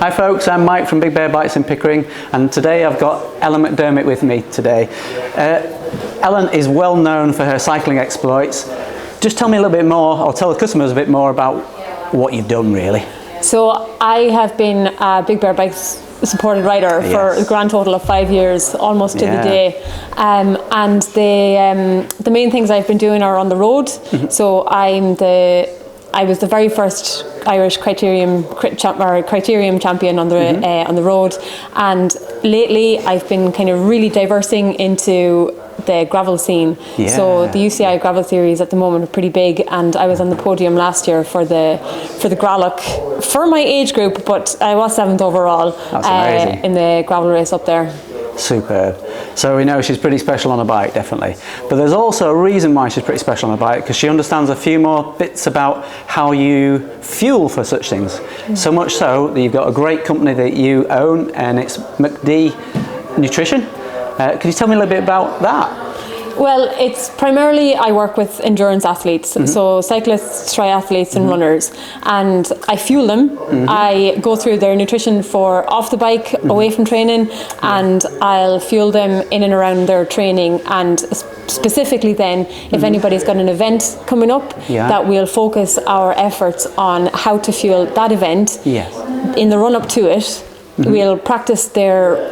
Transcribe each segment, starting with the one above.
Hi folks, I'm Mike from Big Bear Bikes in Pickering, and today I've got Ellen McDermott with me today. Ellen is well known for her cycling exploits. Just tell me a little bit more, or tell the customers a bit more about what you've done really. So I have been a Big Bear Bikes supported rider for a grand total of 5 years, almost to the day. And the main things I've been doing are on the road. So I was the very first Irish criterium champion on the road, and lately I've been kind of really diversing into the gravel scene. So the UCI gravel series at the moment are pretty big, and I was on the podium last year for the Gralloch for my age group, but I was 7th overall in the gravel race up there. Superb. So we know she's pretty special on a bike, definitely. But there's also a reason why she's pretty special on a bike, because she understands a few more bits about how you fuel for such things. So much so that you've got a great company that you own, and it's McD Nutrition. Could you tell me a little bit about that? Well, it's primarily I work with endurance athletes, so cyclists, triathletes and runners, and I fuel them. I go through their nutrition for off the bike, away from training, and I'll fuel them in and around their training, and specifically then if anybody's got an event coming up, that we'll focus our efforts on how to fuel that event in the run up to it. We'll practice their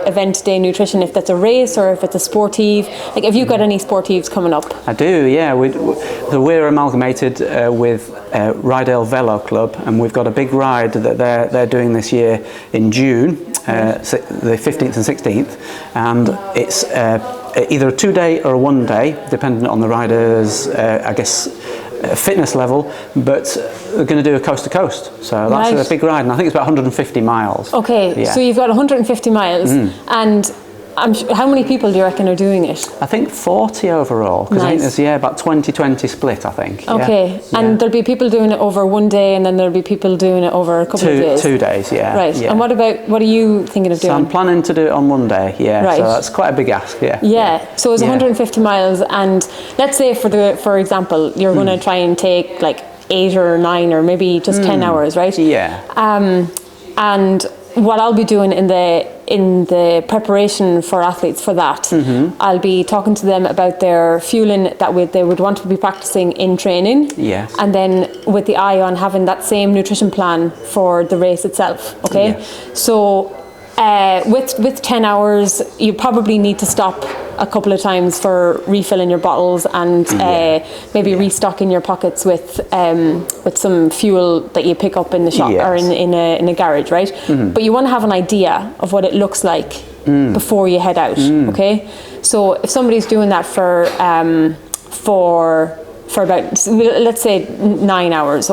event day nutrition if that's a race or if it's a sportive. Like, have you got any sportives coming up? I do, yeah. We're amalgamated with Rydale Velo Club, and we've got a big ride that they're doing this year in June, the 15th and 16th, and it's either a 2-day or a 1-day, depending on the rider's, I guess, fitness level, but we're going to do a coast to coast, so that's a big ride, and I think it's about 150 miles. Okay, so you've got 150 miles, and how many people do you reckon are doing it? I think 40 overall, because I think there's about 20-20 split, I think. Okay, and there'll be people doing it over 1 day, and then there'll be people doing it over a couple of days? 2 days, Right, and what are you thinking of doing? So I'm planning to do it on 1 day, so that's quite a big ask, so it's 150 miles, and let's say for example, you're going to try and take like 8 or 9 or maybe just 10 hours, right? And what I'll be doing in the preparation for athletes for that, I'll be talking to them about their fueling that they would want to be practicing in training, and then with the eye on having that same nutrition plan for the race itself. So with 10 hours, you probably need to stop a couple of times for refilling your bottles and maybe restocking your pockets with some fuel that you pick up in the shop or in a garage, right? But you want to have an idea of what it looks like before you head out. So if somebody's doing that for about, let's say 9 hours,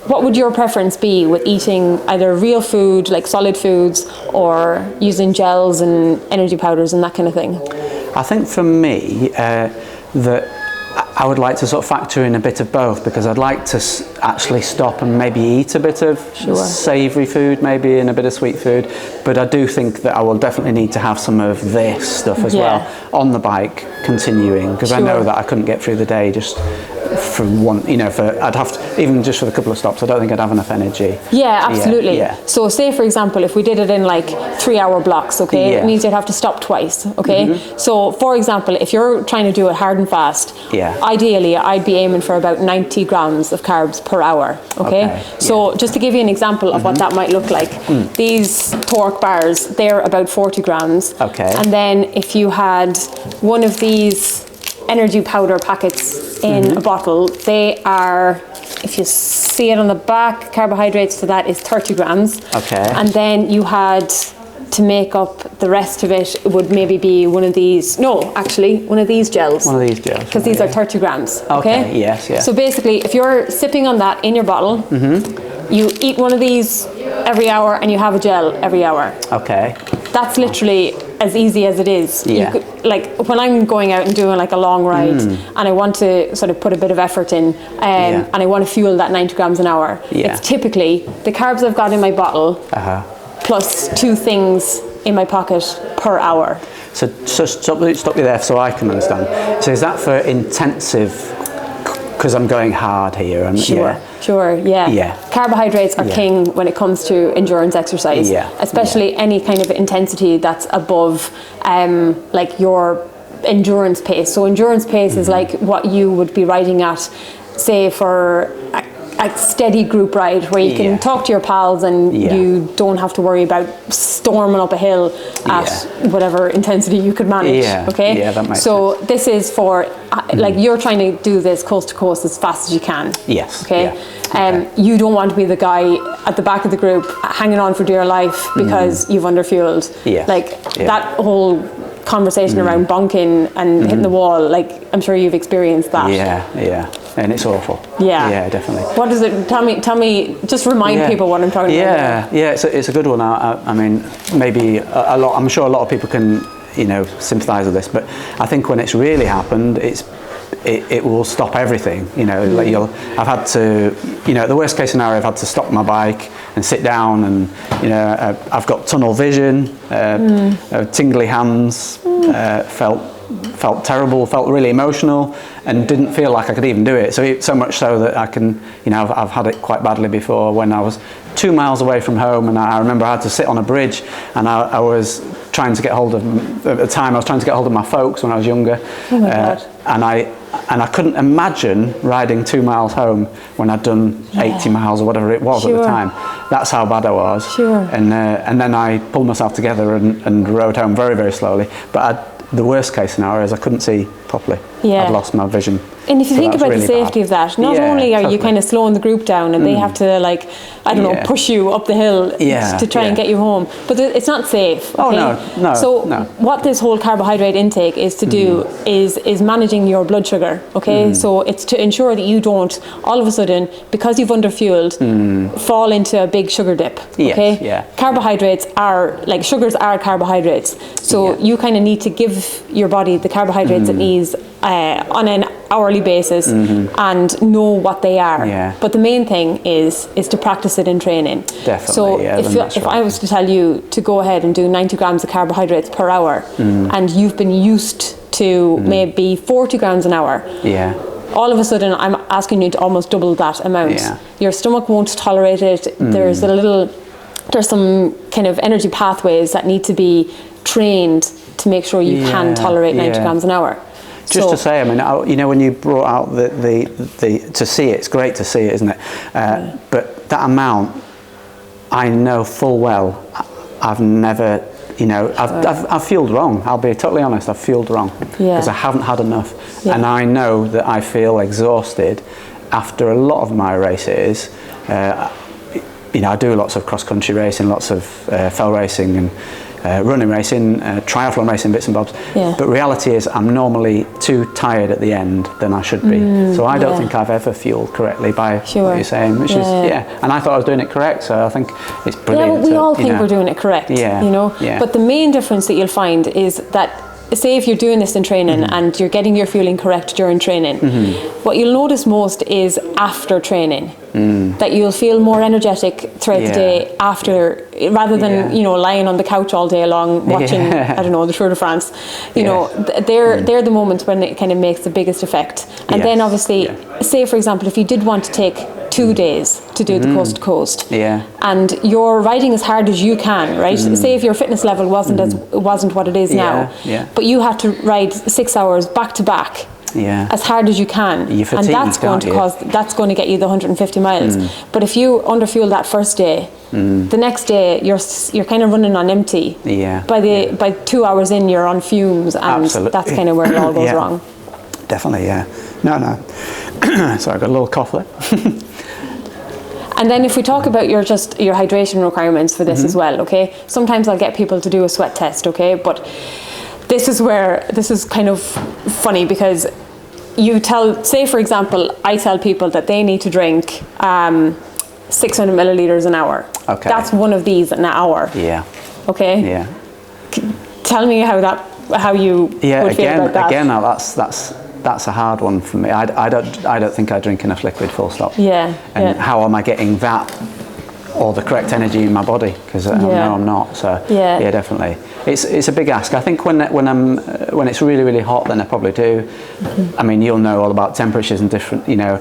what would your preference be with eating either real food, like solid foods, or using gels and energy powders and that kind of thing? I think for me, that I would like to sort of factor in a bit of both, because I'd like to actually stop and maybe eat a bit of savoury food, maybe, and a bit of sweet food. But I do think that I will definitely need to have some of this stuff as well on the bike, continuing, because I know that I couldn't get through the day just from one, I'd have to, even just for a couple of stops, I don't think I'd have enough energy. Absolutely. So say for example, if we did it in like 3-hour blocks, it means you'd have to stop twice, So for example, if you're trying to do it hard and fast, ideally I'd be aiming for about 90 grams of carbs per hour, So just to give you an example of what that might look like, these torque bars, they're about 40 grams. And then if you had one of these energy powder packets in a bottle, they are, if you see it on the back, carbohydrates for that is 30 grams. And then you had, to make up the rest of it, it would maybe be one of these gels. Because these are 30 grams. So basically, if you're sipping on that in your bottle, you eat one of these every hour and you have a gel every hour. That's literally as easy as it is. Like when I'm going out and doing like a long ride and I want to sort of put a bit of effort in and I want to fuel that 90 grams an hour, it's typically the carbs I've got in my bottle plus 2 things in my pocket per hour. So stop you there so I can understand. So is that for intensive, because I'm going hard here? Sure, yeah. Carbohydrates are king when it comes to endurance exercise, especially any kind of intensity that's above like your endurance pace. So endurance pace is like what you would be riding at, say, for a steady group ride where you can talk to your pals and you don't have to worry about storming up a hill at whatever intensity you could manage. Okay? Yeah, that makes so sense. this is for like you're trying to do this coast to coast as fast as you can. Yes. Okay. You don't want to be the guy at the back of the group hanging on for dear life because you've underfueled. Like that whole conversation around bonking and hitting the wall, like I'm sure you've experienced that. And it's awful. Yeah, definitely. What is it? Tell me. Just remind people what I'm talking about. It's a good one. I mean, maybe a lot. I'm sure a lot of people can, sympathise with this. But I think when it's really happened, it will stop everything. Like I've had to, the worst case scenario, I've had to stop my bike and sit down, and I've got tunnel vision, tingly hands, felt terrible, felt really emotional, and didn't feel like I could even do it. So much so that I can, I've had it quite badly before when I was 2 miles away from home, and I remember I had to sit on a bridge, and I was trying to get hold of, at the time I was trying to get hold of my folks when I was younger. Oh my God. And I couldn't imagine riding 2 miles home when I'd done 80 miles or whatever it was at the time. That's how bad I was. And then I pulled myself together and rode home very, very slowly. But the worst case scenario is I couldn't see properly. I'd lost my vision. And if you think about the safety of that, not only are you kind of slowing the group down and they have to, like, I don't know, push you up the hill to try and get you home, but it's not safe. Okay? Oh, no. So what this whole carbohydrate intake is to do is managing your blood sugar, okay? So it's to ensure that you don't, all of a sudden, because you've underfueled, fall into a big sugar dip, okay? Carbohydrates are, like, sugars are carbohydrates. So you kind of need to give your body the carbohydrates it needs on an hourly basis and know what they are. But the main thing is to practice it in training. Definitely. So if I was to tell you to go ahead and do 90 grams of carbohydrates per hour and you've been used to maybe 40 grams an hour, all of a sudden I'm asking you to almost double that amount. Your stomach won't tolerate it. There's some kind of energy pathways that need to be trained to make sure you can tolerate 90 grams an hour. Just to say, I mean, when you brought out the to see it, it's great to see it, isn't it? But that amount, I know full well, I've never, I've fueled wrong. I'll be totally honest, I've fueled wrong because I haven't had enough, and I know that I feel exhausted after a lot of my races. I do lots of cross-country racing, lots of fell racing and running racing, triathlon racing, bits and bobs. But reality is I'm normally too tired at the end than I should be. So I don't think I've ever fueled correctly by what you're saying, which is, and I thought I was doing it correct, so I think it's brilliant. Yeah, but we all think we're doing it correct, But the main difference that you'll find is that, say if you're doing this in training and you're getting your fueling correct during training, what you'll notice most is after training, that you'll feel more energetic throughout the day after, rather than lying on the couch all day long watching I don't know, the Tour de France. They're the moments when it kind of makes the biggest effect. And then obviously, say for example, if you did want to take 2 days to do the coast to coast, and you're riding as hard as you can, right? Say if your fitness level wasn't what it is now, but you had to ride 6 hours back to back, as hard as you can, and that's going to get you the 150 miles. But if you underfuel that first day, the next day you're kind of running on empty. By 2 hours in, you're on fumes, and that's kind of where it all goes wrong. Definitely, No. Sorry, I got a little cough there. And then if we talk about your hydration requirements for this as well, okay? Sometimes I'll get people to do a sweat test, okay? But this is kind of funny because say for example, I tell people that they need to drink 600 milliliters an hour. Okay. That's one of these an hour. Okay? Tell me how you would feel about that. Again, that's a hard one for me. I don't think I drink enough liquid, full stop. And how am I getting that or the correct energy in my body, because I know I'm not. So yeah, definitely. It's a big ask. I think when it's really, really hot, then I probably do. I mean, you'll know all about temperatures and different, you know,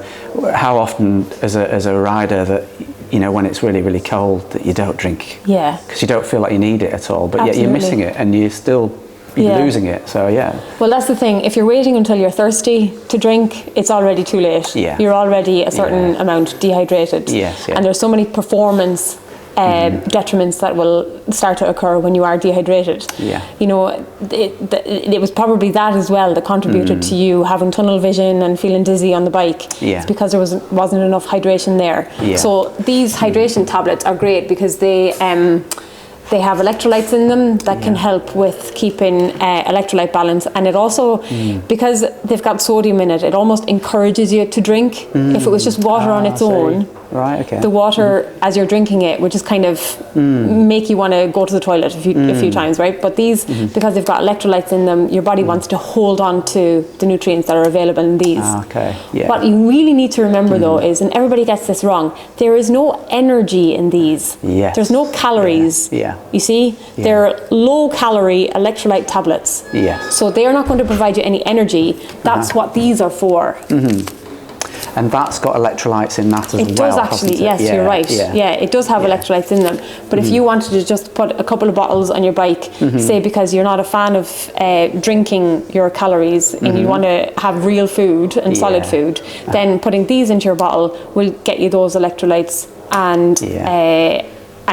how often as a rider that, you know, when it's really, really cold, that you don't drink. Yeah. Because you don't feel like you need it at all, but yet you're missing it and you're still losing it. So yeah. Well, that's the thing. If you're waiting until you're thirsty to drink, it's already too late. Yeah. You're already a certain amount dehydrated. Yes. Yeah. And there's so many performance detriments that will start to occur when you are dehydrated. Yeah. You know, it was probably that as well that contributed to you having tunnel vision and feeling dizzy on the bike. Yeah. It's because there wasn't enough hydration there. Yeah. So these hydration tablets are great because they have electrolytes in them that can help with keeping electrolyte balance, and it also, because they've got sodium in it, it almost encourages you to drink. If it was just water on its own, the water as you're drinking it would just kind of make you want to go to the toilet a few times, right? But these, because they've got electrolytes in them, your body wants to hold on to the nutrients that are available in these. What you really need to remember though is, and everybody gets this wrong, there is no energy in these. There's no calories. You see, they're low-calorie electrolyte tablets. So they are not going to provide you any energy. That's what these are for. And that's got electrolytes in that as well. It does actually, yes, you're right. Yeah, it does have electrolytes in them. But if you wanted to just put a couple of bottles on your bike, say because you're not a fan of drinking your calories and you want to have real food and solid food, then putting these into your bottle will get you those electrolytes and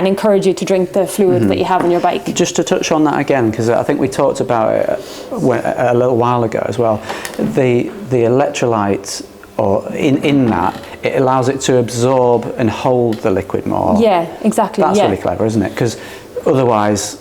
encourage you to drink the fluid that you have on your bike. Just to touch on that again, because I think we talked about it a little while ago as well, the electrolytes, or in that, it allows it to absorb and hold the liquid more. Yeah, exactly. That's really clever, isn't it? Because otherwise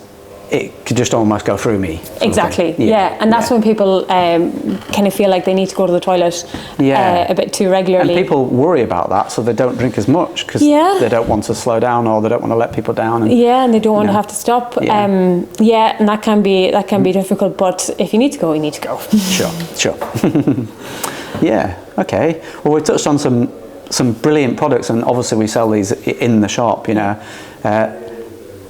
it could just almost go through me. Exactly. And that's when people kind of feel like they need to go to the toilet a bit too regularly. And people worry about that, so they don't drink as much because they don't want to slow down, or they don't want to let people down. And, and they don't want to have to stop. And that can be difficult. But if you need to go, you need to go. Sure. Yeah. Okay. Well, we've touched on some brilliant products, and obviously we sell these in the shop. You know.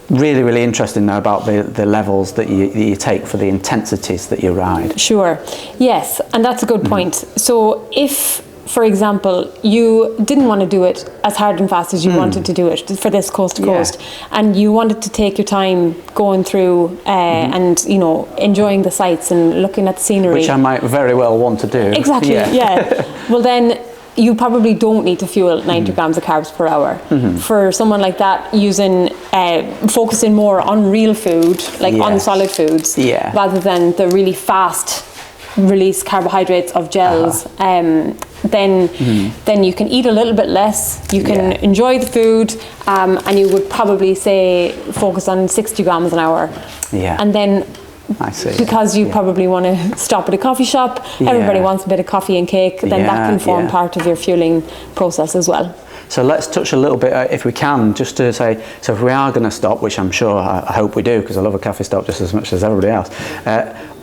Really, really interesting though about the levels that you take for the intensities that you ride. Sure, yes, and that's a good point. So if, for example, you didn't want to do it as hard and fast as you wanted to do it for this coast to coast, and you wanted to take your time going through and, you know, enjoying the sights and looking at the scenery. Which I might very well want to do. Exactly, Well then, you probably don't need to fuel 90 grams of carbs per hour. For someone like that, focusing more on real food, like on solid foods, rather than the really fast release carbohydrates of gels, then you can eat a little bit less, you can enjoy the food, and you would probably say focus on 60 grams an hour. And then I see. Because you probably want to stop at a coffee shop, everybody wants a bit of coffee and cake, then that can form part of your fueling process as well. So let's touch a little bit, if we can, just to say, so if we are going to stop, which I'm sure, I hope we do, because I love a cafe stop just as much as everybody else,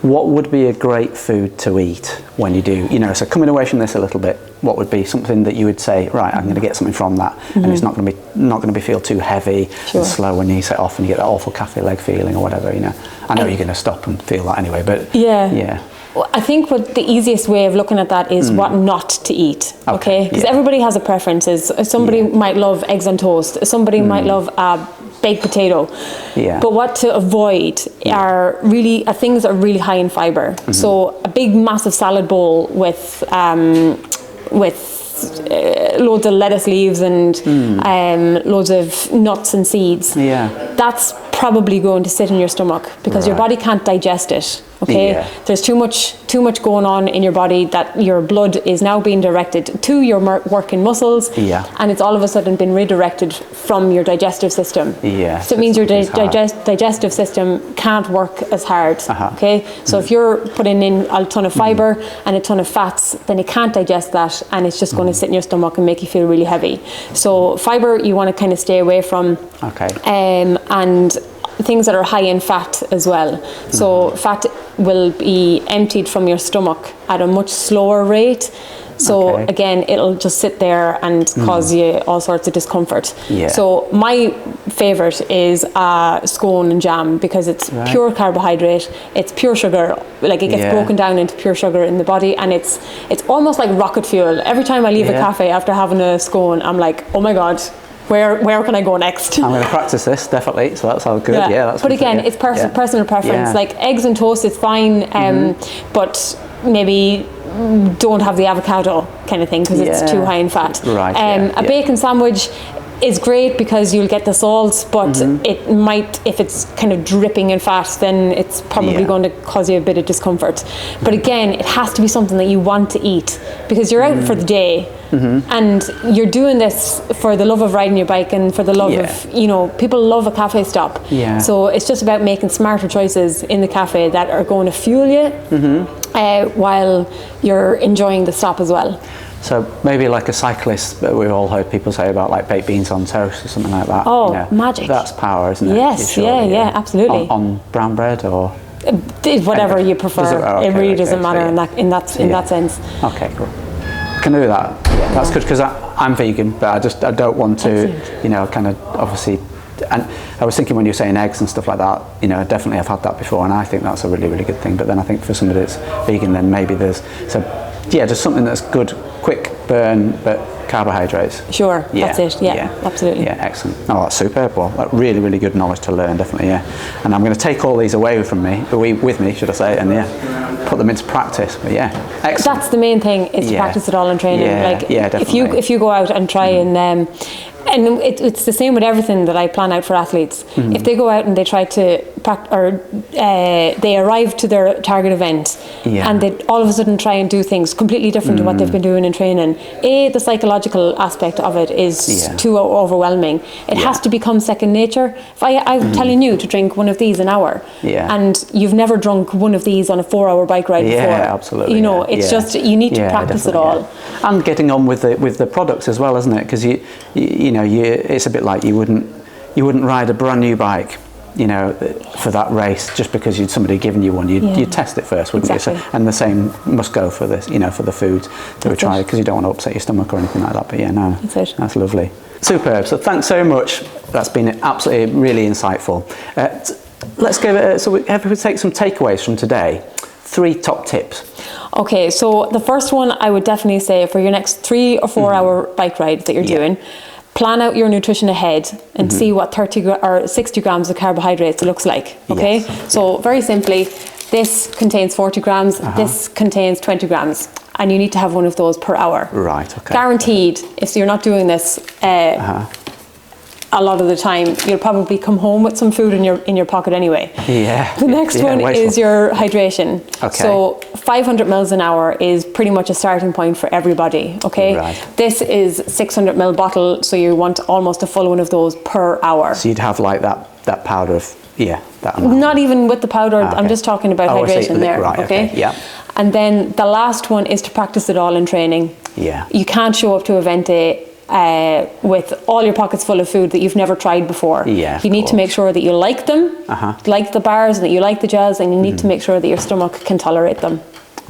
what would be a great food to eat when you do, you know, so coming away from this a little bit, what would be something that you would say, right, I'm going to get something from that, and it's not going to be feel too heavy and slow when you set off and you get that awful cafe leg feeling or whatever, you know. I know you're going to stop and feel that anyway, but Well, I think what the easiest way of looking at that is what not to eat, okay? Because everybody has a preference. Somebody might love eggs on toast, somebody might love a baked potato. But what to avoid are things that are really high in fiber. So a big massive salad bowl with loads of lettuce leaves and loads of nuts and seeds. That's probably going to sit in your stomach because your body can't digest it. Okay, there's too much going on in your body that your blood is now being directed to your working muscles, and it's all of a sudden been redirected from your digestive system. So it means your digestive system can't work as hard. Okay, so if you're putting in a ton of fiber and a ton of fats, then it can't digest that, and it's just going to sit in your stomach and make you feel really heavy. So fiber you want to kind of stay away from. And things that are high in fat as well. So fat will be emptied from your stomach at a much slower rate So again, it'll just sit there and cause you all sorts of discomfort. Yeah. So my favorite is scone and jam, because it's pure carbohydrate, it's pure sugar, like it gets broken down into pure sugar in the body, and it's almost like rocket fuel. Every time I leave a cafe after having a scone, I'm like, oh my God, where can I go next? I'm going to practice this, definitely, so that's all good. That's but again, it's personal preference. Like eggs and toast is fine, but maybe don't have the avocado kind of thing, because it's too high in fat. A bacon sandwich is great because you'll get the salts, but it might, if it's kind of dripping in fat, then it's probably going to cause you a bit of discomfort. But again, it has to be something that you want to eat, because you're out for the day and you're doing this for the love of riding your bike and for the love of, you know, people love a cafe stop. So it's just about making smarter choices in the cafe that are going to fuel you while you're enjoying the stop as well. So maybe like a cyclist, but we've all heard people say about like baked beans on toast or something like that. Oh, magic. That's power, isn't it? Yes, yeah, absolutely. On brown bread or? Whatever you prefer. It really doesn't matter in that sense. Okay, cool. Can do that. That's good, because I'm vegan, but I don't want to, you know, kind of obviously. And I was thinking when you're saying eggs and stuff like that, you know, definitely I've had that before, and I think that's a really, really good thing. But then I think for somebody that's vegan, then maybe there's just something that's good, quick burn, but carbohydrates. Sure, that's it. Yeah, absolutely. Yeah, excellent. Oh, that's superb. Well, that's really, really good knowledge to learn, definitely. And I'm going to take all these away with me, should I say, and put them into practice. But excellent. That's the main thing, is to practice it all in training. Definitely. If you go out and try and it's the same with everything that I plan out for athletes. If they go out and they try to they arrive to their target event and they all of a sudden try and do things completely different to what they've been doing in training, the psychological aspect of it is too overwhelming. It has to become second nature. If I'm telling you to drink one of these an hour and you've never drunk one of these on a 4-hour bike ride before, absolutely. You know, it's just, you need to practice it all. And getting on with the products as well, isn't it? Because you know, it's a bit like you wouldn't ride a brand new bike, you know, for that race just because somebody given you one. You'd test it first, wouldn't you? So, and the same must go for this, you know, for the food that we try, because you don't want to upset your stomach or anything like that. But that's lovely. Superb. So thanks so much. That's been absolutely really insightful. Let's give it. So we take some takeaways from today. 3 top tips. Okay, so the first one I would definitely say, for your next 3 or 4 hour bike ride that you're doing, plan out your nutrition ahead and see what 30 or 60 grams of carbohydrates it looks like. Okay, so very simply, this contains 40 grams, this contains 20 grams, and you need to have one of those per hour. Right. Okay. Guaranteed. If you're not doing this a lot of the time, you'll probably come home with some food in your pocket anyway. The next one is your hydration. Okay. So 500 mils an hour is pretty much a starting point for everybody. Okay. Right. This is 600 ml bottle, so you want almost a full one of those per hour. So you'd have like that powder of that amount. Not even with the powder. I'm just talking about hydration there. Right. Okay. Yeah. And then the last one is to practice it all in training. Yeah. You can't show up to event day with all your pockets full of food that you've never tried before. You need to make sure that you like them, like the bars, and that you like the gels, and you need to make sure that your stomach can tolerate them.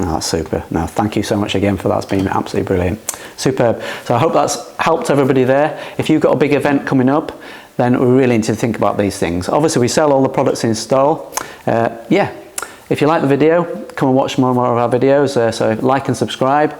Oh, that's super. No, thank you so much again for that. It's been absolutely brilliant. Superb. So I hope that's helped everybody there. If you've got a big event coming up, then we really need to think about these things. Obviously, we sell all the products in store. If you like the video, come and watch more and more of our videos. So like and subscribe.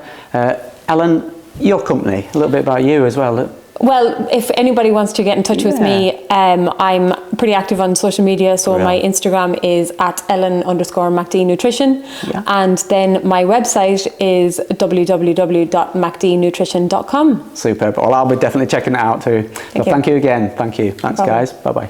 Ellen, your company, a little bit about you as well. Well, if anybody wants to get in touch with me, I'm pretty active on social media. So my Instagram is @Ellen_McDnutrition. And then my website is www.macdnutrition.com. Superb. Well, I'll be definitely checking it out too. Thank you again. Thank you. Thanks, guys. Bye-bye.